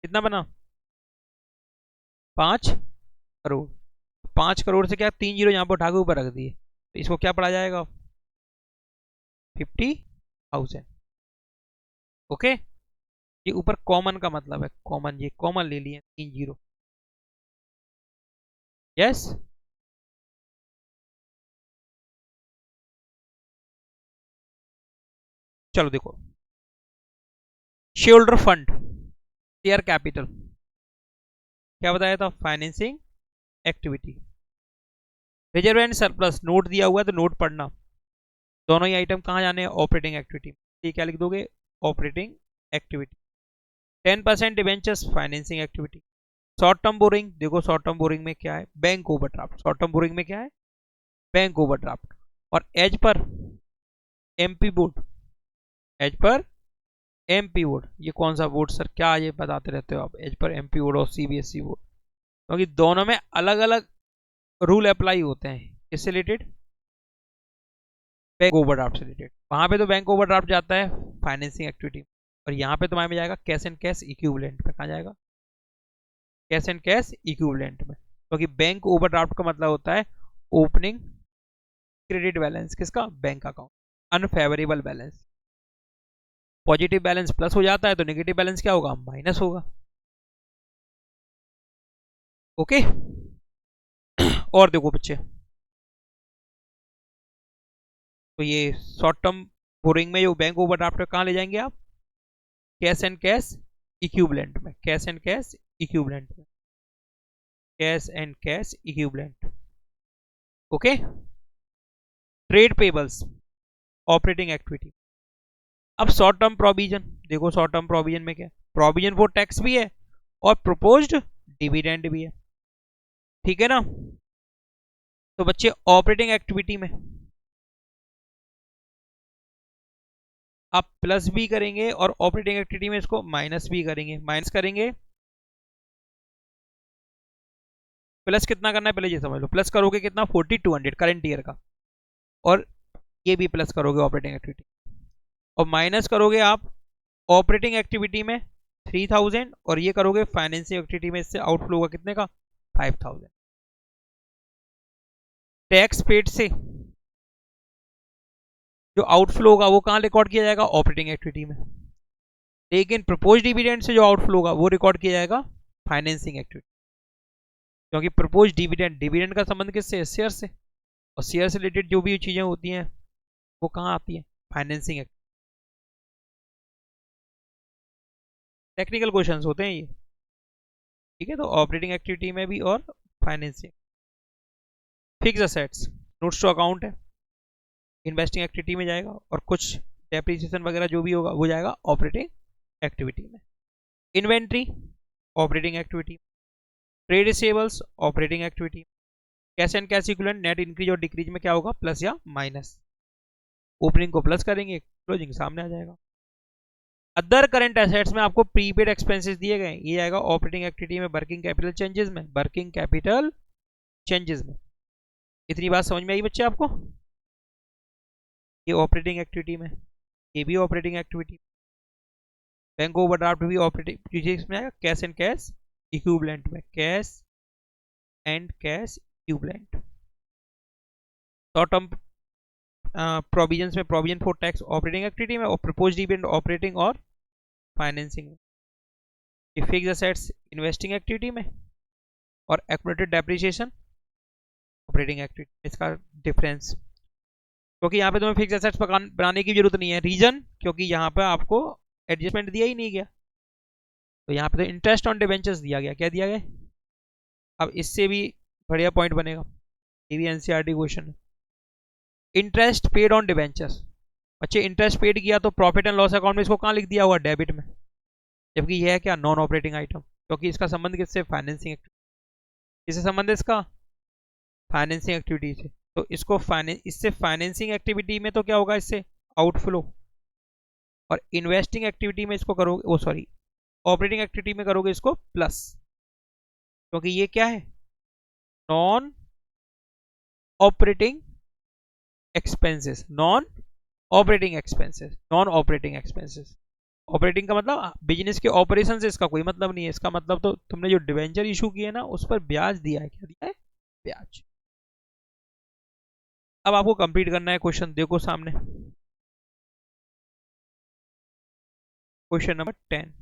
कितना बना 5 करोड़। 5 करोड़ से क्या 3 जीरो यहाँ पर उठा के ऊपर रख दिए, तो इसको क्या पढ़ा जाएगा 50,000। ओके, ये ऊपर कॉमन का मतलब है, कॉमन, ये कॉमन ले लिए 3 जीरो। यस, चलो देखो, share holder fund, share capital, क्या बताया था financing activity. Reserve and surplus note दिया हुआ है तो नोट पढ़ना, दोनों ही आइटम कहाँ जाने हैं ऑपरेटिंग एक्टिविटी, ये क्या लिख दोगे operating activity. 10% debentures financing activity. Short term borrowing, देखो शॉर्ट टर्म बोरिंग में क्या है bank overdraft, short term borrowing में क्या है बैंक ओवरड्राफ्ट। और as per MP board, as per MP board, ये कौन सा बोर्ड सर, क्या ये बताते रहते हो आप, एज पर एमपी बोर्ड और सीबीएसई बोर्ड, क्योंकि दोनों में अलग अलग रूल अप्लाई होते हैं, किससे रिलेटेड बैंक ओवरड्राफ्ट से रिलेटेड। वहां पे तो बैंक ओवरड्राफ्ट जाता है फाइनेंसिंग एक्टिविटी, और यहाँ पे तुम्हारे में जाएगा कैश एंड कैश इक्विवेलेंट में, कहाँ जाएगा कैश एंड कैश इक्विवेलेंट में, क्योंकि बैंक ओवरड्राफ्ट का मतलब होता है ओपनिंग क्रेडिट बैलेंस, किसका bank account, unfavourable balance. Positive balance plus हो जाता है तो नेगेटिव बैलेंस क्या होगा माइनस होगा। ओके और देखो बच्चे, तो ये शॉर्ट टर्म बोरिंग में जो बैंक ओवरड्राफ्ट है कहाँ ले जाएंगे आप कैश एंड कैश इक्विवेलेंट में, कैश एंड कैश इक्विवेलेंट में, cash and cash equivalent. Okay, trade payables operating activity. अब शॉर्ट टर्म प्रोविजन, देखो शॉर्ट टर्म प्रोविजन में क्या, प्रोविजन फॉर टैक्स भी है और प्रोपोज्ड डिविडेंड भी है, ठीक है ना। तो बच्चे ऑपरेटिंग एक्टिविटी में आप प्लस भी करेंगे और ऑपरेटिंग एक्टिविटी में इसको माइनस भी करेंगे। माइनस करेंगे, प्लस कितना करना है पहले ये समझ लो। प्लस करोगे कितना, 4200 करंट ईयर का, और ये भी प्लस करोगे ऑपरेटिंग एक्टिविटी, और माइनस करोगे आप ऑपरेटिंग एक्टिविटी में 3000, और ये करोगे फाइनेंसिंग एक्टिविटी में, इससे आउटफ्लो होगा कितने का, 5000। टैक्स पेड से जो आउटफ्लो होगा वो कहाँ रिकॉर्ड किया जाएगा, ऑपरेटिंग एक्टिविटी में। लेकिन प्रपोज डिविडेंड से जो आउटफ्लो होगा वो रिकॉर्ड किया जाएगा फाइनेंसिंग एक्टिविटी, क्योंकि प्रपोज डिविडेंड, डिविडेंड का संबंध किससे है, शेयर से, और शेयर से रिलेटेड जो भी चीजें होती हैं वो कहाँ आती है, फाइनेंसिंग एक्टिविटी। टेक्निकल क्वेश्चंस होते हैं ये, ठीक है। तो ऑपरेटिंग एक्टिविटी में भी और financing. Fix assets notes to account है, इन्वेस्टिंग एक्टिविटी में जाएगा, और कुछ डेप्रिसिएशन वगैरह जो भी होगा वो जाएगा ऑपरेटिंग एक्टिविटी में। Inventory operating activity, trade receivables operating activity, cash and cash equivalent net increase और डिक्रीज में क्या होगा, प्लस या माइनस। ओपनिंग को प्लस करेंगे, क्लोजिंग सामने आ जाएगा। अदर करंट एसेट्स में आपको प्रीपेड एक्सपेंसेस दिए गए, ये आएगा ऑपरेटिंग एक्टिविटी में, वर्किंग कैपिटल चेंजेस में, वर्किंग कैपिटल चेंजेस में। इतनी बात समझ में आई बच्चे आपको, ये ऑपरेटिंग एक्टिविटी में, ये भी ऑपरेटिंग एक्टिविटी। बैंक ओवरड्राफ्ट भी ऑपरेटिंग में आएगा, कैश एंड कैश इक्विवेलेंट में, cash and cash equivalent. Short term provisions में, provision for tax operating activity में, और प्रपोज डिविडेंड ऑपरेटिंग और फाइनेंसिंग में। ये फिक्स असेट्स इन्वेस्टिंग एक्टिविटी में, और एक्यूमुलेटेड डेप्रिसिएशन ऑपरेटिंग एक्टिविटी। इसका डिफरेंस, क्योंकि यहाँ पे तुम्हें फिक्स एसेट्स बनाने की जरूरत नहीं है। रीजन, क्योंकि यहाँ पे आपको एडजस्टमेंट दिया ही नहीं गया, तो यहाँ पे तो इंटरेस्ट ऑन डिबेंचर्स दिया गया। क्या दिया गया, अब इससे भी बढ़िया पॉइंट बनेगा, ये भी एनसीईआरटी क्वेश्चन है। इंटरेस्ट पेड ऑन डिबेंचर्स, बच्चे इंटरेस्ट पेड किया तो प्रॉफिट एंड लॉस अकाउंट में इसको कहाँ लिख दिया हुआ, डेबिट में, जबकि यह है क्या, नॉन ऑपरेटिंग आइटम, क्योंकि इसका संबंध किससे, फाइनेंसिंग एक्टिविटी। किससे संबंध है इसका, फाइनेंसिंग एक्टिविटी से। तो इसको इससे फाइनेंसिंग एक्टिविटी में तो क्या होगा, इससे आउटफ्लो, और इन्वेस्टिंग एक्टिविटी में इसको करोगे, ओ सॉरी, ऑपरेटिंग एक्टिविटी में करोगे इसको प्लस, क्योंकि ये क्या है, non operating expenses, non operating expenses, non operating expenses. Operating का मतलब बिजनेस के ऑपरेशन से इसका कोई मतलब नहीं है। इसका मतलब तो तुमने जो डिवेंचर इशू किए ना उस पर ब्याज दिया है, क्या दिया है, ब्याज। अब आपको कंप्लीट करना है क्वेश्चन, देखो सामने question number 10।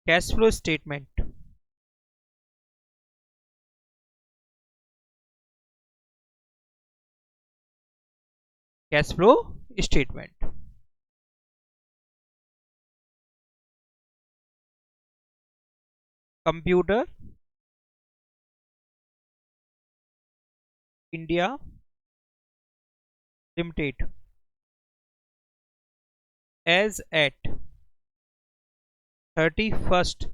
Cash flow statement, cash flow statement, computer India limited as at 31st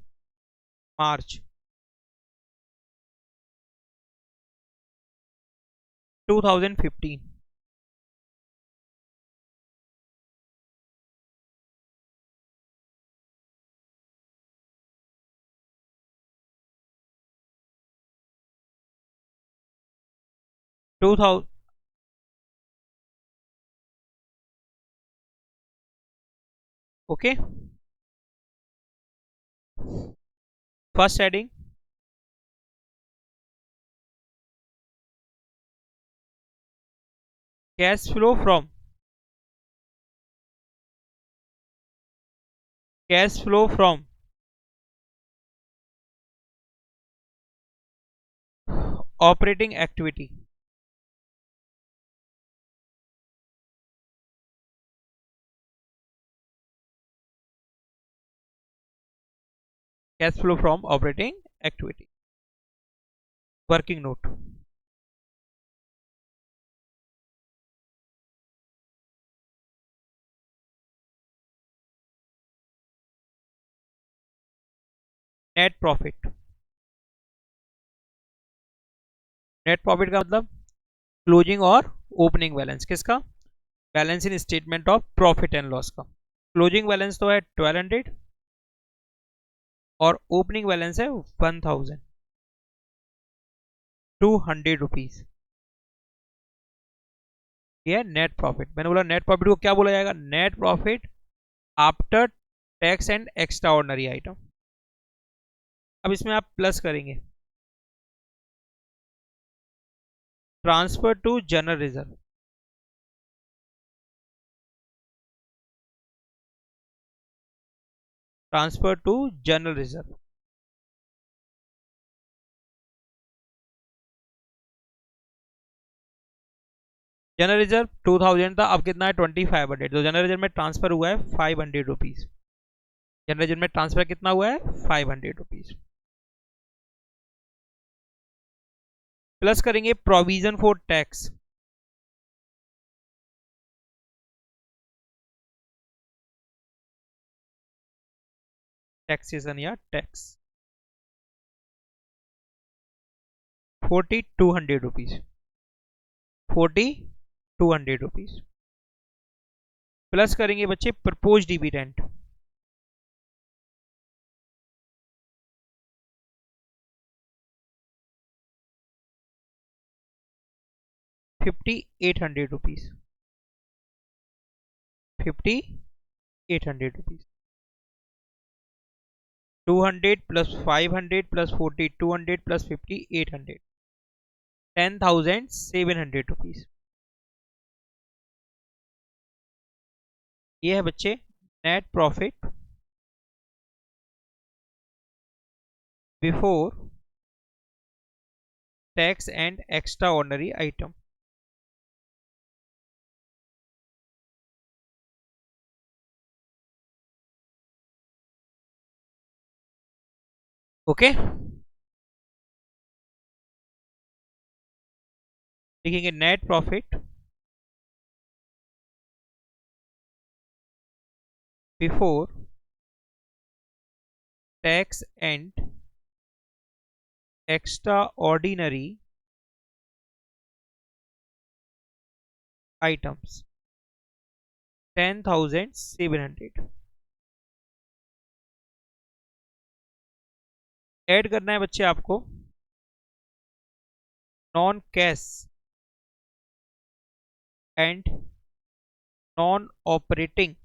March 2015। Okay, first heading, cash flow from, cash flow from operating activity, cash flow from operating activity. Working note, net profit. Net profit का मतलब क्लोजिंग और ओपनिंग बैलेंस किसका, balance in statement of profit and loss का। क्लोजिंग बैलेंस तो है 1200 और ओपनिंग बैलेंस है 1200 रुपीज। ये है नेट प्रॉफिट। मैंने बोला नेट प्रॉफिट को क्या बोला जाएगा, net profit after tax and extraordinary item. अब इसमें आप प्लस करेंगे, transfer to general reserve. Transfer to general reserve, general reserve 2000 था, अब कितना है 2500। तो जनरल रिजर्व में ट्रांसफर हुआ है 500 रुपीज। जनरल रिजर्व में ट्रांसफर कितना हुआ है 500 रुपीज। प्लस करेंगे प्रोविजन फॉर टैक्स, टैक्सेशन या टैक्स 4200 रुपीज। 4200 रुपीज। प्लस करेंगे बच्चे propose dividend, ₹5800। 5800 rupees. 200 plus 500 plus 4200 plus 5800, 10,700 rupees. ये है बच्चे net profit before tax and extraordinary item. Okay, लिखेंगे net profit before tax and extraordinary items 10,700। Add करना है बच्चे आपको non cash and non operating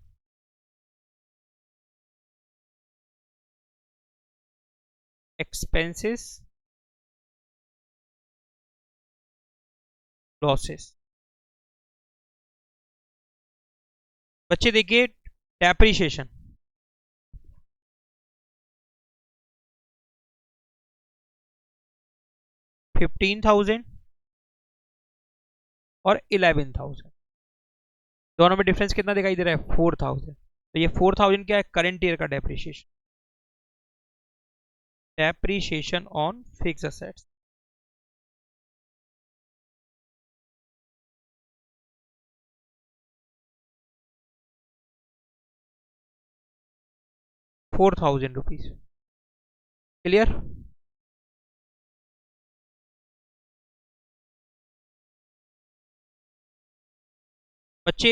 expenses losses. बच्चे देखिए डेप्रिसिएशन 15,000 और 11,000, दोनों में डिफरेंस कितना दिखाई दे रहा है 4,000। तो ये 4,000 क्या है, करंट ईयर का depreciation. Depreciation on fix assets, ₹4,000। Clear. बच्चे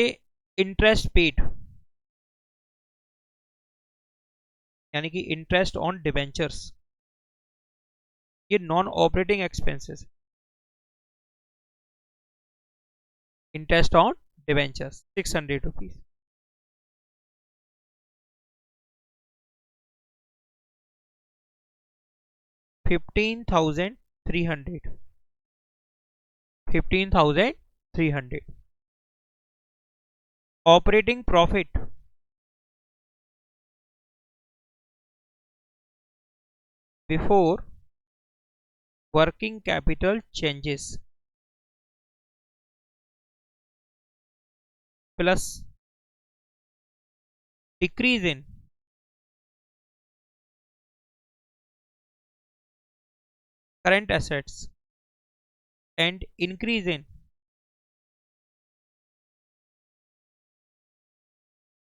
इंटरेस्ट पेड यानी कि इंटरेस्ट ऑन डिवेंचर्स, ये non operating expenses. Interest on debentures 600 rupees. 15,300। 15,300। Operating profit before working capital changes plus decrease in current assets and increase in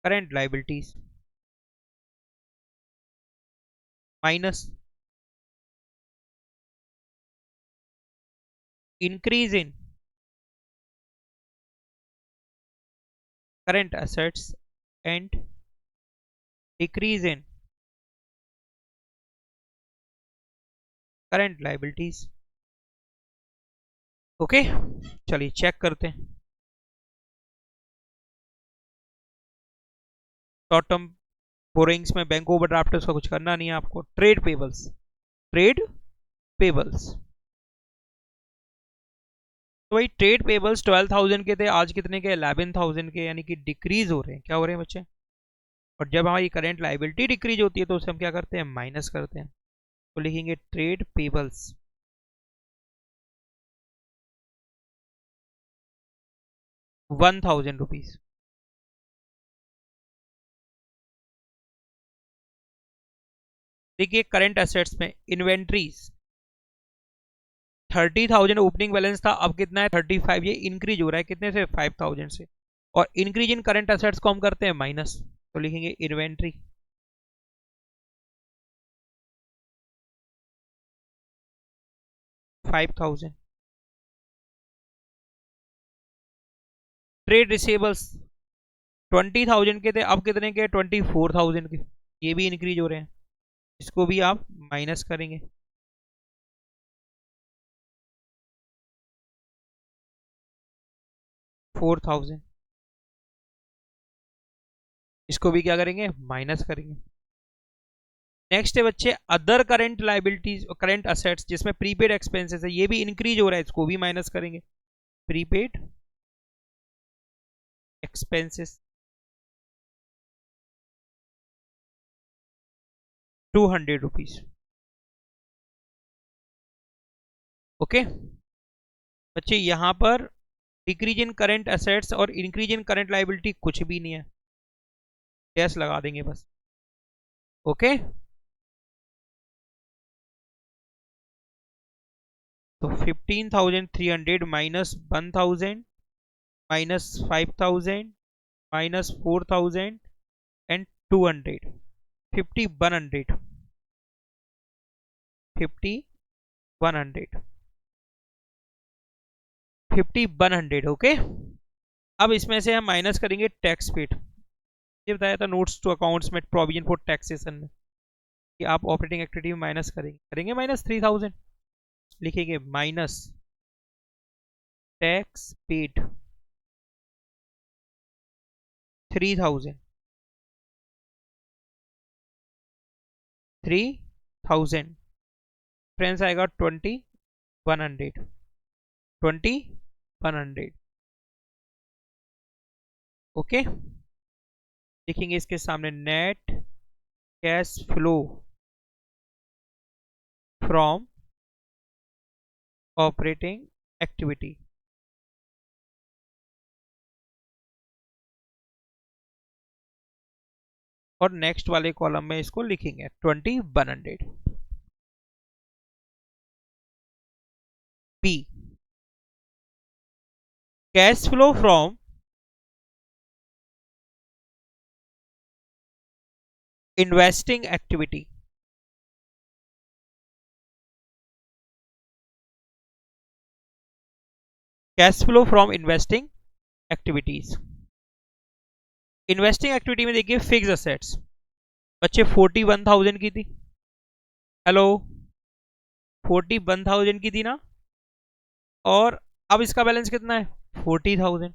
current liabilities minus increase in current assets and decrease in current liabilities। Okay, चलिए चेक करते हैं। शॉर्ट टर्म बोरिंग्स में बैंक ओवरड्राफ्ट उसका कुछ करना नहीं है आपको। ट्रेड पेबल्स, ट्रेड पेबल्स, तो भाई ट्रेड पेबल्स 12,000 के थे, आज कितने के? 11,000 के, यानी कि डिक्रीज हो रहे हैं। क्या हो रहे हैं बच्चे? और जब हमारी करंट लाइबिलिटी डिक्रीज होती है तो उसे हम क्या करते हैं? माइनस करते हैं। तो लिखेंगे ट्रेड पेबल्स 1,000 रुपीज। देखिए करंट एसेट्स में इन्वेंट्रीज 30,000 ओपनिंग बैलेंस था, अब कितना है? 35। ये इंक्रीज हो रहा है कितने से? 5,000 से। और इंक्रीज इन करंट एसेट्स को हम करते हैं माइनस, तो लिखेंगे इन्वेंट्री 5,000। ट्रेड रिसीवेबल्स 20,000 के थे, अब कितने के? 24,000 के। ये भी इंक्रीज हो रहे हैं, इसको भी आप माइनस करेंगे। फोर थाउजेंड, इसको भी क्या करेंगे? माइनस करेंगे। नेक्स्ट है बच्चे अदर करंट लाइबिलिटीज और करंट असेट्स, जिसमें प्रीपेड एक्सपेंसेस है, ये भी इंक्रीज हो रहा है, इसको भी माइनस करेंगे। Prepaid expenses 200 rupees. ओके बच्चे, यहां पर डिक्रीज इन करंट असेट्स और इंक्रीज इन करंट लाइबिलिटी कुछ भी नहीं है, डैश लगा देंगे बस। ओके तो 15,300 minus 1,000 minus 5,000 minus 4,000 and 200, 50 100, 50 100, 50 100। Okay अब इसमें से हम माइनस करेंगे टैक्स पेड। ये बताया था नोट्स टू अकाउंट्स में प्रोविजन फॉर टैक्सेशन में कि आप ऑपरेटिंग एक्टिविटी में माइनस करेंगे माइनस 3,000। लिखेंगे माइनस टैक्स पेड 3,000, 3,000 फ्रेंड्स आएगा 2,100, 2,100। ओके लिखेंगे इसके सामने net cash flow from operating activity. और नेक्स्ट वाले कॉलम में इसको लिखेंगे 2,100। B cash flow from investing activity. Cash flow from investing activities. Investing activity में देखिए फिक्स असेट्स बच्चे 41,000 की थी। हेलो, 41,000 की थी ना, और अब इसका बैलेंस कितना है? 40,000,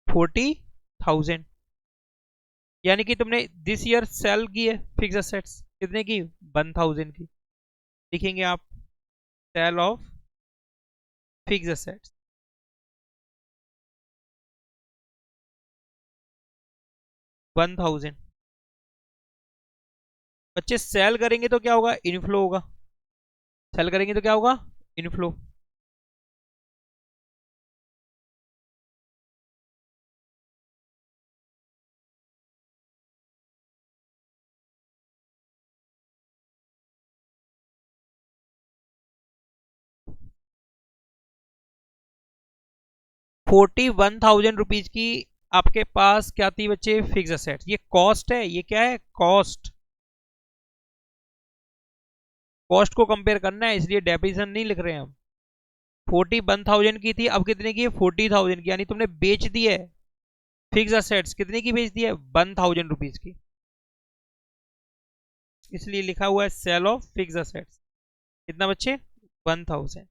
40,000। यानी कि तुमने दिस ईयर सेल की है फिक्स असेट्स, कितने की? 1,000 की। लिखेंगे आप सेल ऑफ फिक्स असेट्स 1,000। बच्चे सेल करेंगे तो क्या होगा? इनफ्लो होगा। सेल करेंगे तो क्या होगा? इनफ्लो। 41,000 रुपीज की आपके पास क्या थी बच्चे? Fix assets. ये कॉस्ट है, ये क्या है? कॉस्ट। कॉस्ट को कंपेयर करना है, इसलिए डेप्रिसिएशन नहीं लिख रहे हैं हम। 41,000 की थी, अब कितने की है? 40,000 की, यानी तुमने बेच दी है। फिक्स असेट्स कितने की बेच दी है? 1,000 रुपीज की, इसलिए लिखा हुआ है सेल ऑफ फिक्स असेट्स। कितना बच्चे? 1,000।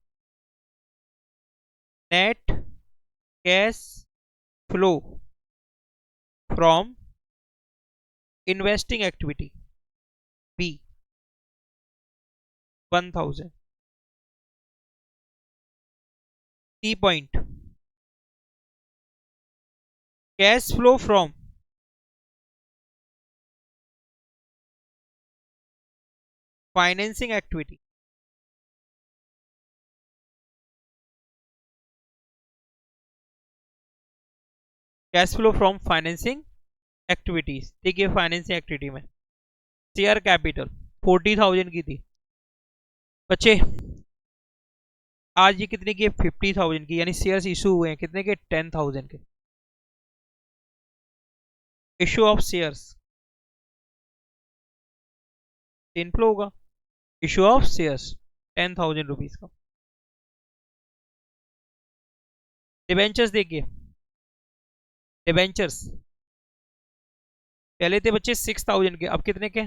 Net cash flow from investing activity B 1,000। C point, cash flow from financing activity. Cash flow from financing activities, ठीक है। फाइनेंसिंग एक्टिविटी में शेयर कैपिटल 40,000 की थी बच्चे, आज ये कितने की है? 50,000 की, यानी शेयर्स इशू हुए हैं कितने के? 10,000 के। इशू ऑफ शेयर्स इनफ्लो होगा, इशू ऑफ शेयर्स 10,000 रुपीज का। डिबेंचर्स देखिए, डिबेंचर्स पहले थे बच्चे 6,000 के, अब कितने के?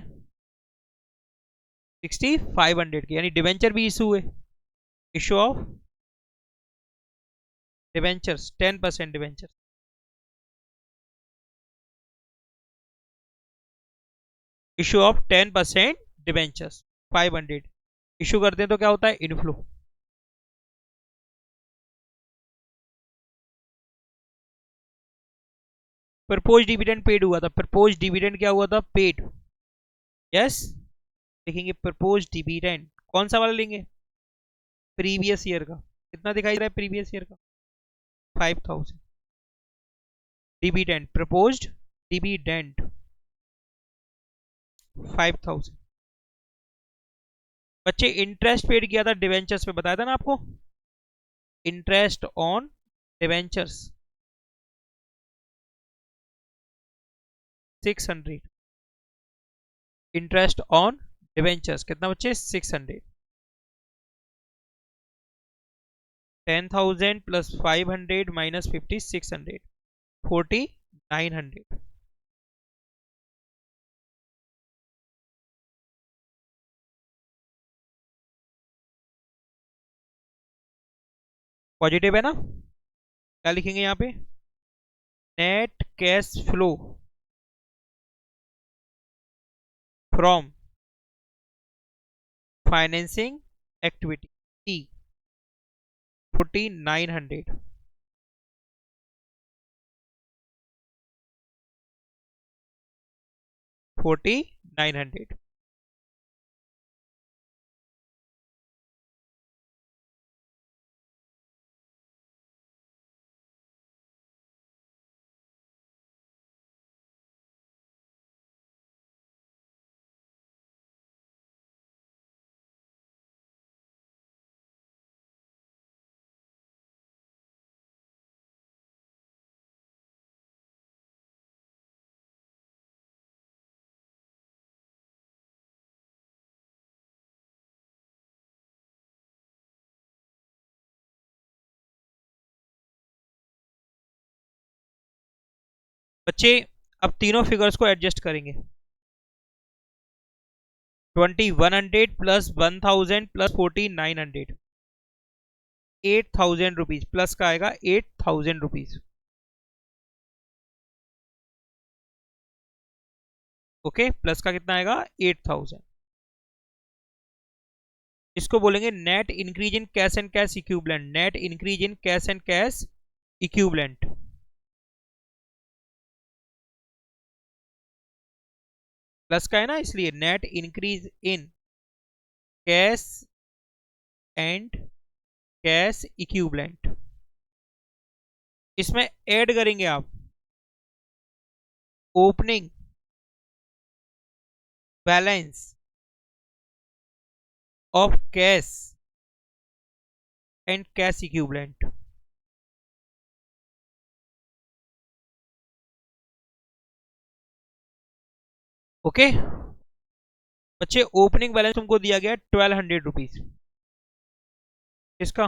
6,500 के, यानी डिबेंचर भी इशू हुए। Issue of debentures 10% debenture. Issue of 10% debentures 500 issue करते हैं तो क्या होता है? इनफ्लो। प्रपोज डिविडेंड पेड हुआ था, प्रपोज डिविडेंड क्या हुआ था? पेड। यस, लिखेंगे प्रपोज डिविडेंड। कौन सा वाला लेंगे? प्रीवियस ईयर का। कितना दिखाई दे रहा है प्रीवियस ईयर का? 5,000। Dividend, proposed dividend 5,000। बच्चे इंटरेस्ट पेड किया था डिवेंचर्स पे, बताया था ना आपको, interest on debentures 600। Interest on debentures कितना बच्चे? 600। 10,000 प्लस 500 माइनस 50, 600, 4,900। पॉजिटिव है ना? क्या लिखेंगे यहाँ पे? Net cash flow from financing activity E 4,900। 4,900। बच्चे अब तीनों फिगर्स को एडजस्ट करेंगे। 2,100 प्लस 1,000 प्लस 4,900, 8,000 रुपीज प्लस का आएगा 8,000 रुपीज। ओके, प्लस का कितना आएगा? 8,000। इसको बोलेंगे net increase in cash and cash equivalent. Net increase in cash and cash equivalent. Plus का है ना, इसलिए net increase in cash and cash equivalent. इसमें ऐड करेंगे आप opening balance of cash and cash equivalent. Okay बच्चे, ओपनिंग बैलेंस तुमको दिया गया 1200 रुपीज, इसका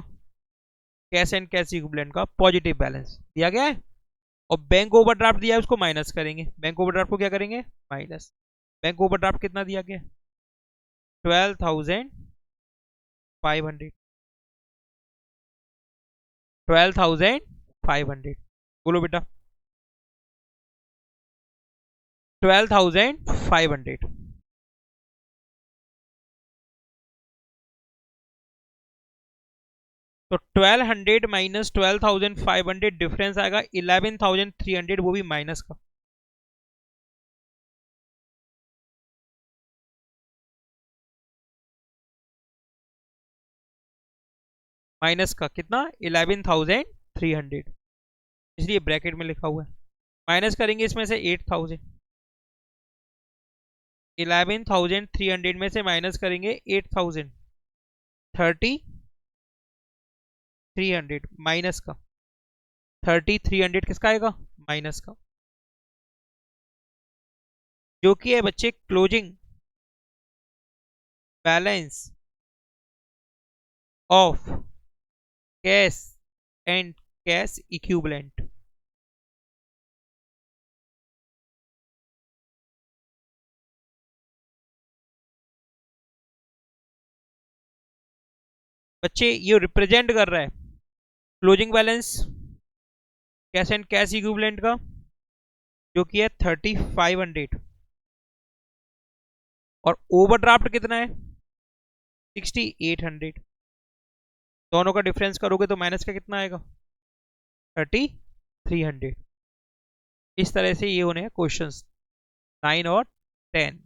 कैश एंड कैश इक्विवेलेंट का पॉजिटिव बैलेंस दिया गया है। और बैंक ओवरड्राफ्ट दिया है, उसको माइनस करेंगे। बैंक ओवरड्राफ्ट को क्या करेंगे, माइनस। बैंक ओवरड्राफ्ट कितना दिया गया, 12,500, 12,500, बोलो बेटा, 12,500। तो 1200 माइनस 12,500 डिफरेंस आएगा 11,300, वो भी माइनस का। माइनस का कितना, 11,300, इसलिए ब्रैकेट में लिखा हुआ है। माइनस करेंगे इसमें से 8,000, 11,300 में से माइनस करेंगे 8,000, 3,300 माइनस का, 3,300 किसका आएगा, माइनस का, जो कि है बच्चे closing balance of cash and cash equivalent. बच्चे ये रिप्रेजेंट कर रहा है closing balance cash and cash equivalent का, जो कि है 3,500, और ओवरड्राफ्ट कितना है, 6,800। दोनों का डिफरेंस करोगे तो माइनस का कितना आएगा, 3,300। इस तरह से ये होने हैं क्वेश्चंस 9 और 10।